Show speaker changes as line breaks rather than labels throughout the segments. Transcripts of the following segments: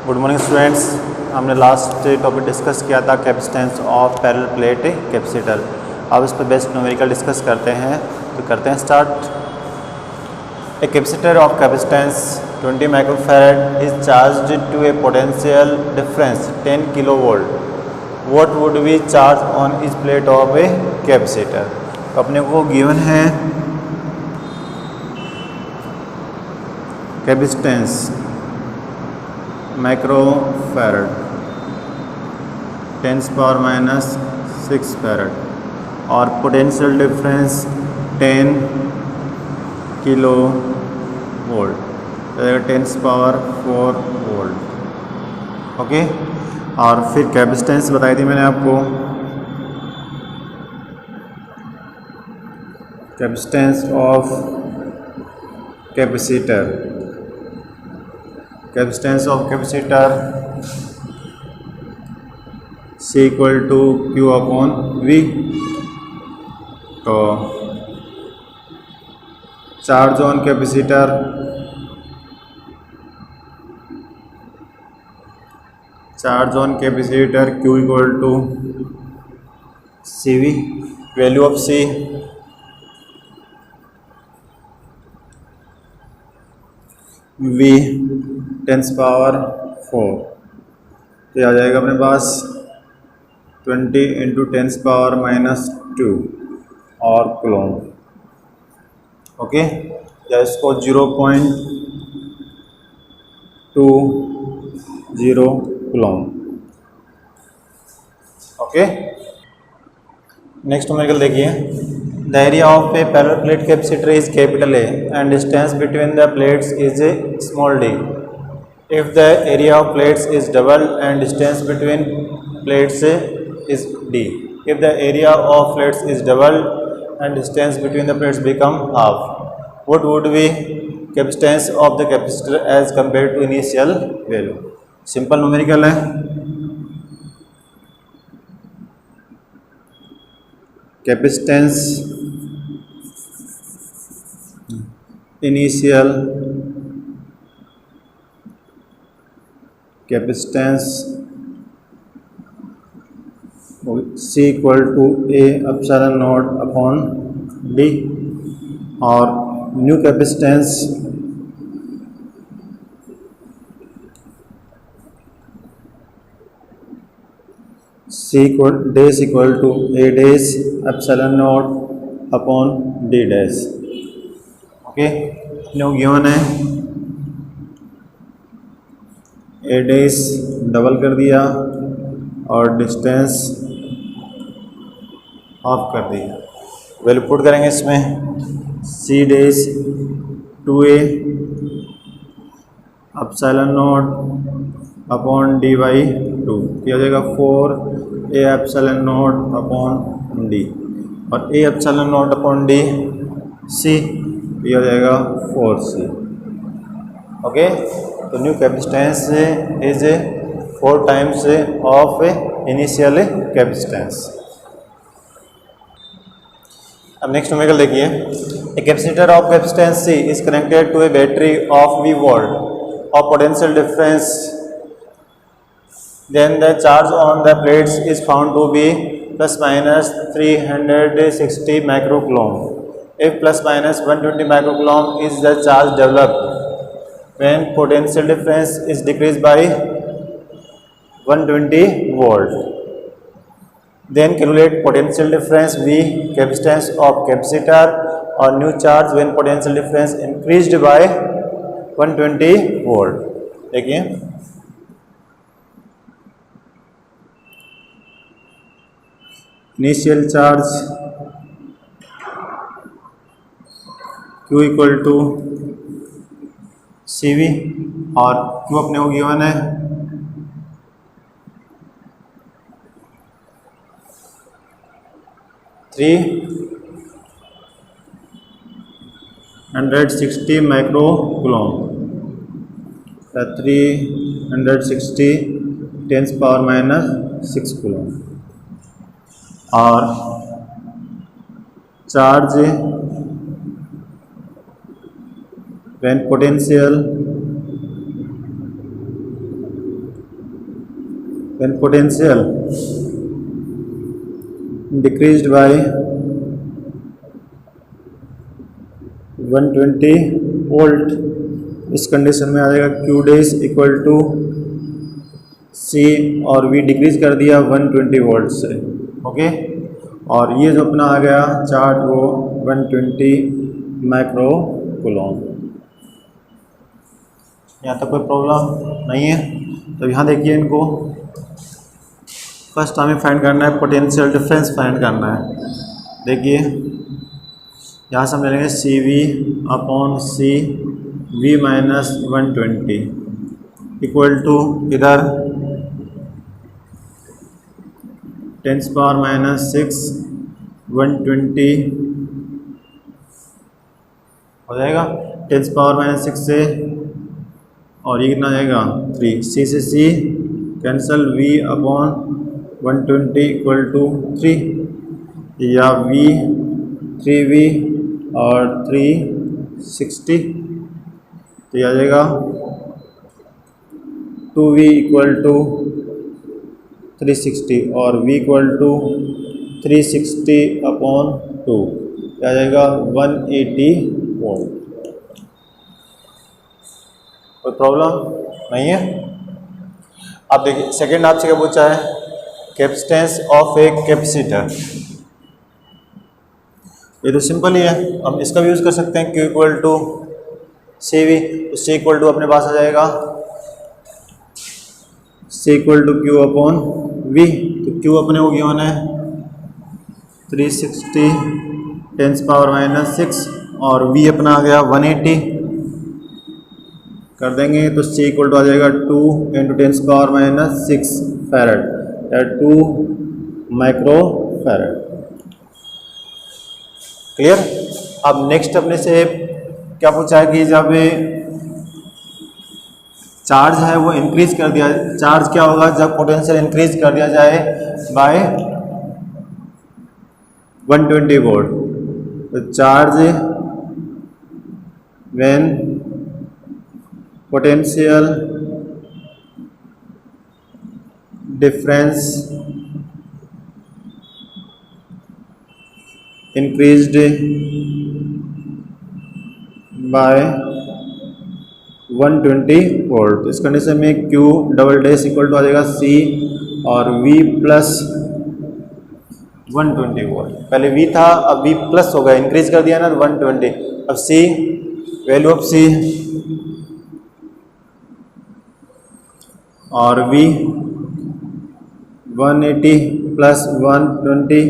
Good morning students. हमने last topic discuss किया था capacitance of parallel plate capacitor. अब इस पर बेस्ट न्यूमेरिकल डिस्कस करते हैं, तो करते हैं start. A capacitor of capacitance 20 microfarad is charged to a potential difference 10 kilo volt. What would be charge on each plate of a capacitor. तो अपने को गिवन है कैपेसिटेंस माइक्रोफैरड 10⁻⁻6 फैरड और potential difference 10 kilo volt, 10⁻⁴ volt. Okay, और फिर capacitance बताई थी मैंने आपको, capacitance of capacitor, capacitance of capacitor C equal to Q upon V। तो charge on capacitor Q equal to CV। Value of C V 10⁻⁴, तो ये आ जाएगा अपने पास 20 × 10⁻⁻2 और कूलम। ओके, या इसको 0.20 कूलम। ओके, नेक्स्ट न्यूमेरिकल देखिए। The area of A parallel plate capacitor is capital A and distance between the plates is a small d. If the area of plates is double and distance between plates is d. If the area of plates is double and distance between the plates become half, what would be capacitance of the capacitor as compared to initial value? Simple numerical है। Capacitance initial capacitance C equal to A epsilon not upon D, और new capacitance dash equal to A dash epsilon not upon D dash. Okay, new given है A dash double कर दिया और distance of कर दिया। Value put करेंगे इसमें C dash 2A epsilon not upon D/2, किया जाएगा 4A epsilon not upon D, और A epsilon not upon D C, किया जाएगा 4C। ओके, तो new capacitance is 4 times of initial capacitance. अब नेक्स्ट न्यूमेरिकल देखिए। A capacitor of capacitance C is connected to a battery of V volt और potential difference, then the charge on the plates is found to be ±360 microcoulomb. If ±120 microcoulomb is the charge developed when potential difference is decreased by 120 volt, then calculate potential difference V, capacitance of capacitor, or new charge when potential difference increased by 120 volt। देखिए, initial charge Q equal to CV, और Q अपने को given है 360 microcoulomb, 360 10⁻⁻6 coulomb, और charge when potential when potential decreased by 120 volt, इस condition में आ जाएगा Q dash equal to C और V डिक्रीज कर दिया 120 वोल्ट से। ओके, और ये जो अपना आ गया चार्ज वो 120 माइक्रो कूलम। यहाँ तक कोई प्रॉब्लम नहीं है। तो यहाँ देखिए, इनको फर्स्ट हमें फाइंड करना है, पोटेंशियल डिफरेंस फाइंड करना है। देखिए यहाँ से हम ले लेंगे C V upon C V minus 120 equal to इधर 10 पावर माइनस 6 120 हो जाएगा 10 पावर माइनस 6 से, और ये कितना जाएगा 3, सी से C cancel, v upon 120 equal to 3, या v 3v और 360, तो ये आ जाएगा 2v इक्वल टू 360 और v इक्वल टू 360 अपॉन 2, आ जाएगा 180 वोल्ट। कोई प्रॉब्लम नहीं है। अब देखिए सेकेंड आपसे क्या पूछा है, कैपेसिटेंस ऑफ ए कैपेसिटर। ये तो सिंपल ही है, हम इसका भी यूज़ कर सकते हैं, Q equal to C V, तो C इक्वल टू अपने पास आ जाएगा C equal to Q upon V, तो Q अपने हो गया होना है 360 10 पावर माइनस 6 और V अपना आ गया 180 कर देंगे, तो C इक्वल टू आ जाएगा 2 इंटू 10 पावर माइनस 6 फैरड, या 2 माइक्रो फैरड। क्लियर। अब नेक्स्ट अपने से क्या पूछा है कि जब चार्ज है वो इंक्रीज कर दिया, चार्ज क्या होगा जब पोटेंशियल इंक्रीज कर दिया जाए बाय 120 वोल्ट, तो charge when potential difference increased by 120 volt, इस कंडीशन में Q double dash equal to आ जाएगा C और V प्लस 120 वोल्ट। पहले V था, अब V प्लस हो गया, इंक्रीज कर दिया ना 120। अब C, वैल्यू ऑफ C और V 180 प्लस 120,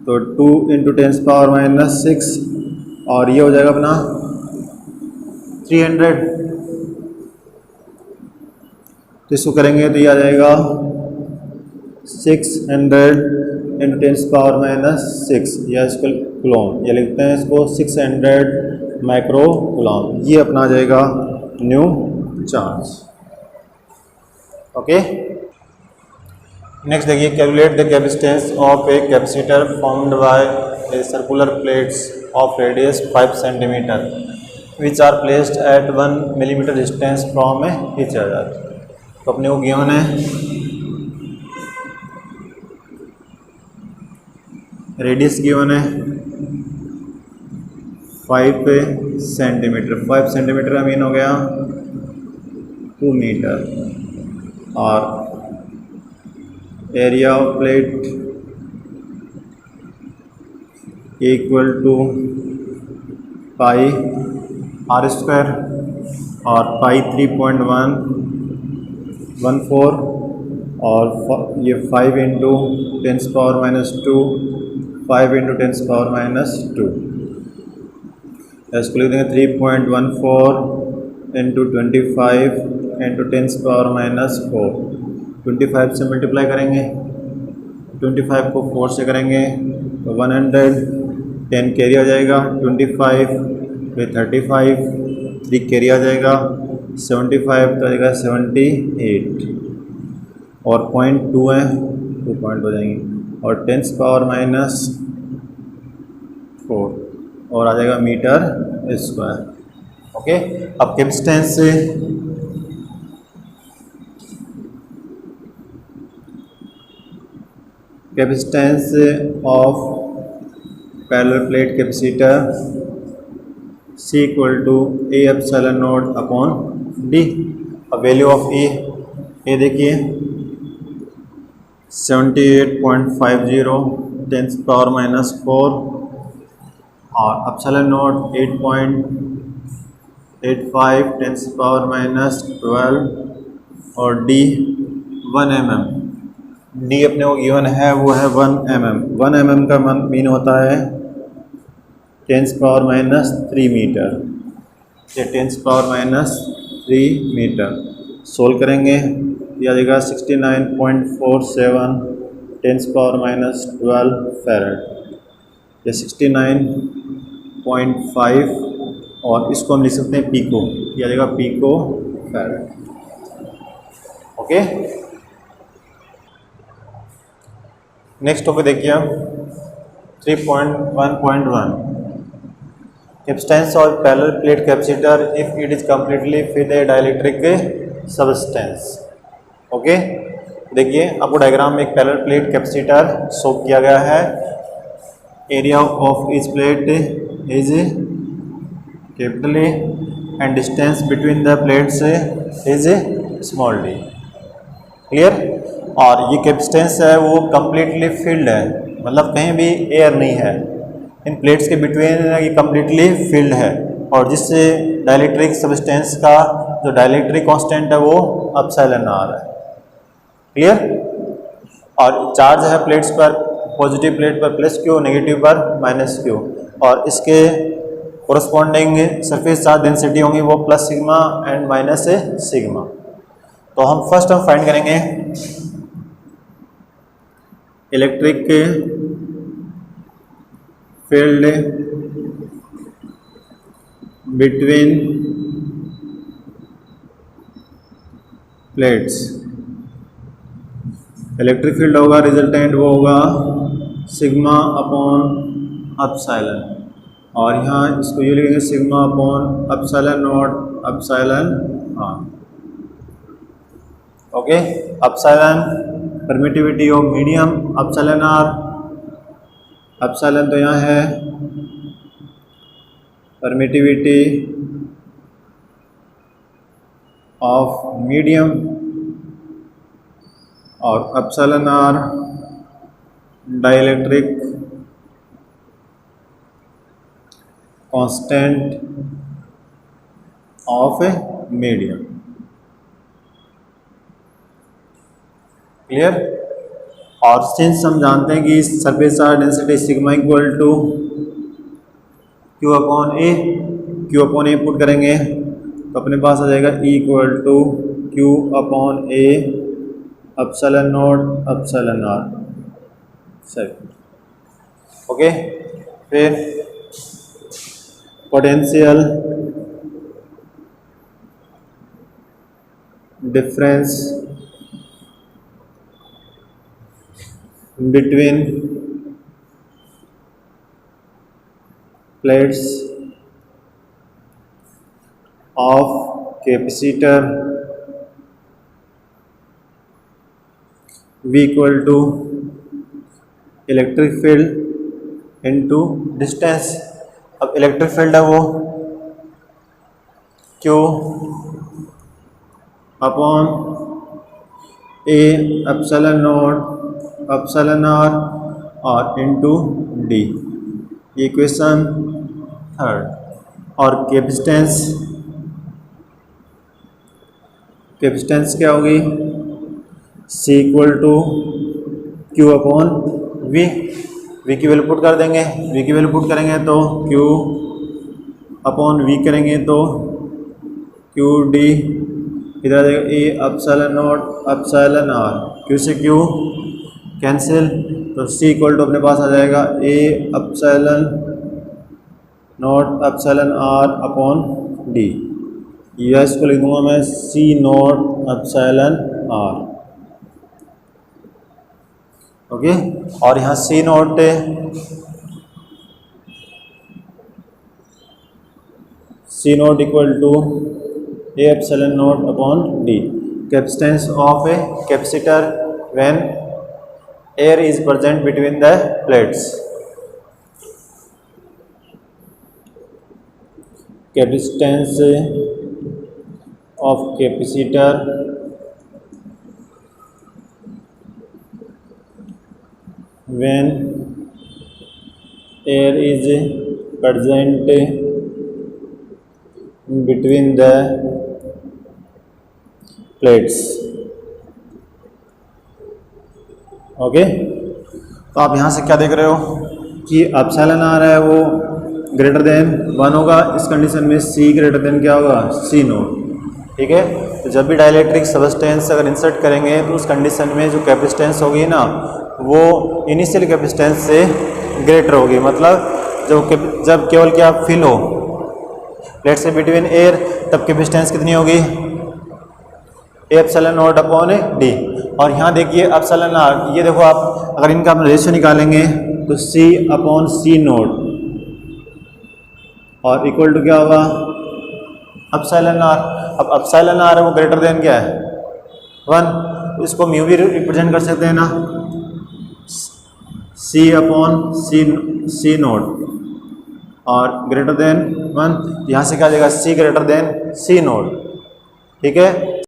तो 2 इंटू 10 पावर माइनस 6 और ये हो जाएगा अपना 300, तो इसको करेंगे तो ये आ जाएगा 600 इंटू 10 पावर माइनस 6, या इसको कूलम, या लिखते हैं इसको 600 माइक्रो कूलम। ये अपना आ जाएगा न्यू चार्ज। ओके, नेक्स्ट देखिए, calculate the capacitance of a capacitor formed by a circular plates of radius 5 centimetre which are placed at 1 millimetre distance from each other. तो अपने को गिवन है रेडियस गिवन है 5 सेंटीमीटर, 5 सेंटीमीटर का mean हो गया 2 metre, और area of plate equal to pi r square, और पाई 3.114 और ये 5 into 10 power minus 2, 5 into 10 power minus 2, इसको लिख देंगे 3.14 इंटू 25 इंटू 10 पावर माइनस 4, 25 से मल्टीप्लाई करेंगे, 25 को 4 से करेंगे तो 110 कैरी आ जाएगा, 25 पे 35 3 कैरी आ जाएगा, 75 तो आ जाएगा 78, और 0.2 है 2 पॉइंट हो जाएंगे, और 10 पावर माइनस 4 और आ जाएगा मीटर स्क्वायर। ओके, अब कैपेसिटेंस से capacitance of parallel plate capacitor C equal to A epsilon not upon d. अब वैल्यू ऑफ ए देखिए 78.50 10⁻⁴ और एप्सिलॉन नॉट 8.85 10⁻12 और डी 1 mm। डी अपने को गिवन है वो है 1 mm। 1 mm का मीन होता है 10⁻³ मीटर, ये 10⁻³ मीटर। सोल्व करेंगे यह आ जाएगा 69.47 10⁻12 फैरेड, ये 69.5 और इसको हम लिख सकते हैं पीको, यह आ जाएगा pico farad. Okay, next topic देखिए 3.1.1 capacitance of parallel plate capacitor if it is completely fill a dielectric substance. Okay, देखिए आपको डायग्राम में एक पैरेलल प्लेट कैपेसिटर शो किया गया है। Area of each plate is capital A and distance between the plates is small D. Clear? और ये capacitance है वो कम्प्लीटली फिल्ड है, मतलब कहीं भी एयर नहीं है इन प्लेट्स के बिटवीन, ये कम्प्लीटली फिल्ड है। और जिससे डाइलेक्ट्रिक सब्सटेंस का जो डाइलेक्ट्रिक कांस्टेंट है वो एप्सिलॉन आर है। क्लियर? और चार्ज है प्लेट्स पर, पॉजिटिव प्लेट पर +Q, नेगेटिव पर -Q, और इसके कोरस्पॉन्डिंग सरफेस चार्ज डेंसिटी होंगी वो +σ एंड -σ। तो हम फर्स्ट फाइंड करेंगे electric field between plates. Electric field होगा रिजल्टेंट वो होगा सिग्मा अपॉन एप्सिलॉन, और यहाँ इसको ये लिखेंगे sigma upon epsilon naught epsilon are. Okay, epsilon permittivity of medium, epsilon r, epsilon तो यहाँ है परमिटिविटी ऑफ मीडियम और epsilon r dielectric constant of medium. Clear? और सिंस हम जानते हैं कि surface charge density sigma equal to Q upon a, Q upon a put करेंगे तो अपने पास आ जाएगा E equal to Q upon a epsilon naught epsilon r. सही। ओके, फिर potential difference between plates of capacitor V equal to electric field into distance. अब electric field है वो Q upon a epsilon naught epsilon r और into d, ये equation third. और capacitance क्या होगी? C equal to Q upon V। V की value put कर देंगे, V की वैल्यू पुट करेंगे तो Q अपॉन V करेंगे तो Q D, इधर आ जाएगा A epsilon naught epsilon R, Q से Q कैंसिल, तो C इक्वल टू अपने पास आ जाएगा A epsilon naught epsilon R upon D, या इसको लिख दूंगा मैं C naught epsilon are. Okay, और यहाँ C naught equal to A epsilon not upon D. Capacitance of a capacitor when air is present between the plates. Capacitance of capacitor when air is present between the plates। Okay, तो आप यहाँ से क्या देख रहे हो कि epsilon R है वो ग्रेटर देन 1 होगा। इस कंडीशन में सी ग्रेटर देन क्या होगा, सी नोट। ठीक है, तो जब भी डाइलेक्ट्रिक सबस्टेंस अगर इंसर्ट करेंगे तो उस कंडीशन में जो कैपेसिटेंस होगी ना वो इनिशियल कैपेसिटेंस से ग्रेटर होगी। मतलब जब केवल क्या फिल हो प्लेट से बिटवीन एयर, तब कैपेसिटेंस कितनी होगी, एप्सिलॉन नॉट अपॉन डी। और यहाँ देखिए एप्सिलॉन आर, ये देखो आप अगर इनका हम रेशियो निकालेंगे तो सी अपॉन सी नोट और इक्वल टू क्या होगा, एप्सिलॉन आर। अब एप्सिलॉन आर है वो ग्रेटर देन क्या है, 1, तो इसको म्यू भी रिप्रेजेंट कर सकते हैं ना, सी अपॉन सी नोट और ग्रेटर देन 1, यहाँ से क्या आ जाएगा, सी ग्रेटर देन सी नोट। ठीक है।